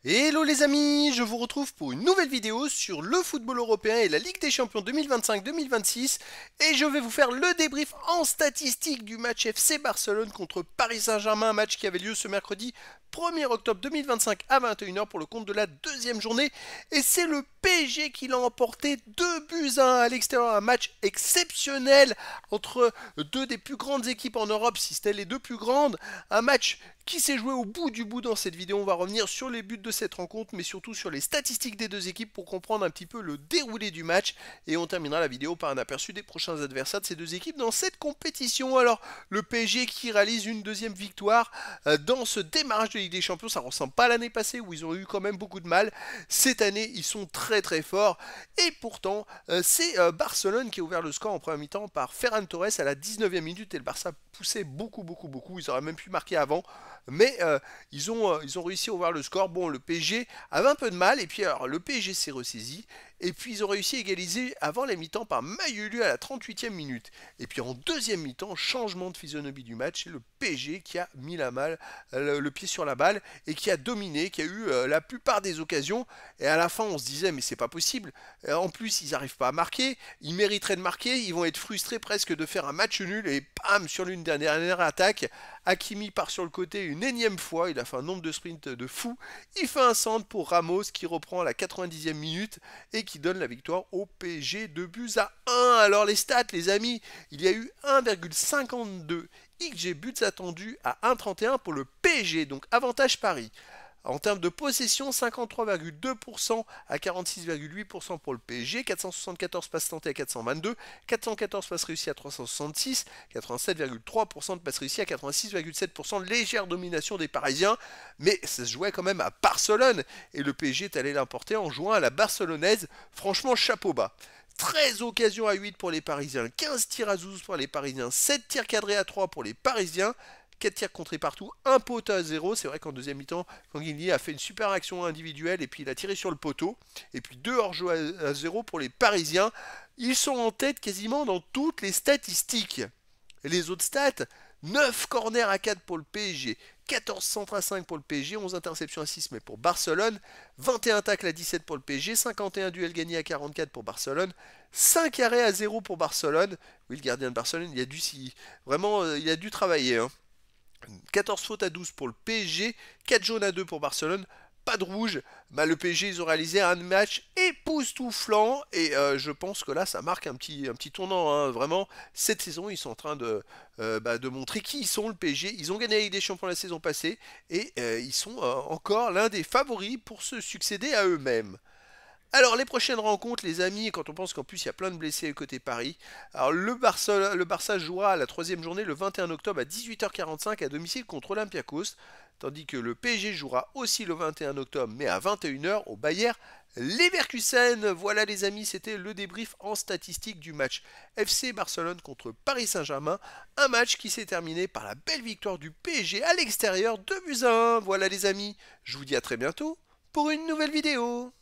Hello les amis, je vous retrouve pour une nouvelle vidéo sur le football européen et la Ligue des Champions 2025-2026 et je vais vous faire le débrief en statistique du match FC Barcelone contre Paris Saint-Germain, un match qui avait lieu ce mercredi 1er octobre 2025 à 21h pour le compte de la deuxième journée et c'est le PSG qui l'a emporté 2 buts à 1 à l'extérieur, un match exceptionnel entre deux des plus grandes équipes en Europe, si c'était les deux plus grandes, un match qui s'est joué au bout du bout dans cette vidéo. On va revenir sur les buts de cette rencontre, mais surtout sur les statistiques des deux équipes pour comprendre un petit peu le déroulé du match. Et on terminera la vidéo par un aperçu des prochains adversaires de ces deux équipes dans cette compétition. Alors, le PSG qui réalise une deuxième victoire dans ce démarrage de Ligue des Champions, ça ne ressemble pas à l'année passée où ils ont eu quand même beaucoup de mal. Cette année, ils sont très très forts. Et pourtant, c'est Barcelone qui a ouvert le score en première mi-temps par Ferran Torres à la 19e minute et le Barça poussait beaucoup. Ils auraient même pu marquer avant. Mais ils ont réussi à ouvrir le score. Bon, le PSG avait un peu de mal. Et puis, alors, le PSG s'est ressaisi. Et puis, ils ont réussi à égaliser avant la mi-temps par Mayulu à la 38e minute. Et puis, en deuxième mi-temps, changement de physionomie du match. C'est le PSG qui a mis le pied sur la balle et qui a dominé, qui a eu la plupart des occasions. Et à la fin, on se disait, mais c'est pas possible. En plus, ils n'arrivent pas à marquer. Ils mériteraient de marquer. Ils vont être frustrés presque de faire un match nul. Et bam, sur l'une dernière attaque, Hakimi part sur le côté une énième fois, il a fait un nombre de sprints de fou. Il fait un centre pour Ramos qui reprend à la 90e minute et qui donne la victoire au PSG 2 buts à 1. Alors les stats les amis, il y a eu 1,52 XG buts attendus à 1,31 pour le PSG, donc avantage Paris. En termes de possession, 53,2% à 46,8% pour le PSG, 474 passes tentées à 422, 414 passes réussies à 366, 87,3% de passes réussies à 86,7%, légère domination des Parisiens, mais ça se jouait quand même à Barcelone, et le PSG est allé l'emporter en jouant à la barcelonaise, franchement chapeau bas. 13 occasions à 8 pour les Parisiens, 15 tirs à 12 pour les Parisiens, 7 tirs cadrés à 3 pour les Parisiens, 4 tirs contrés partout, un poteau à 0. C'est vrai qu'en deuxième mi-temps, Kanguini a fait une super action individuelle et puis il a tiré sur le poteau. Et puis 2 hors-jeu à 0 pour les Parisiens. Ils sont en tête quasiment dans toutes les statistiques. Et les autres stats, 9 corners à 4 pour le PSG, 14 centres à 5 pour le PSG, 11 interceptions à 6 mais pour Barcelone, 21 tacles à 17 pour le PSG, 51 duels gagnés à 44 pour Barcelone, 5 arrêts à 0 pour Barcelone. Oui, le gardien de Barcelone, il a dû travailler. 14 fautes à 12 pour le PSG, 4 jaunes à 2 pour Barcelone, pas de rouge. Le PSG, ils ont réalisé un match époustouflant et je pense que là, ça marque un petit tournant. Vraiment, cette saison, ils sont en train de montrer qui ils sont, le PSG. Ils ont gagné la Ligue des Champions la saison passée et ils sont encore l'un des favoris pour se succéder à eux-mêmes. Alors les prochaines rencontres les amis, quand on pense qu'en plus il y a plein de blessés côté Paris, alors le Barça jouera la troisième journée le 21 octobre à 18h45 à domicile contre Olympiakos, tandis que le PSG jouera aussi le 21 octobre mais à 21h au Bayer Leverkusen. Voilà les amis, c'était le débrief en statistique du match FC Barcelone contre Paris Saint-Germain, un match qui s'est terminé par la belle victoire du PSG à l'extérieur 2 buts à 1. Voilà les amis, je vous dis à très bientôt pour une nouvelle vidéo.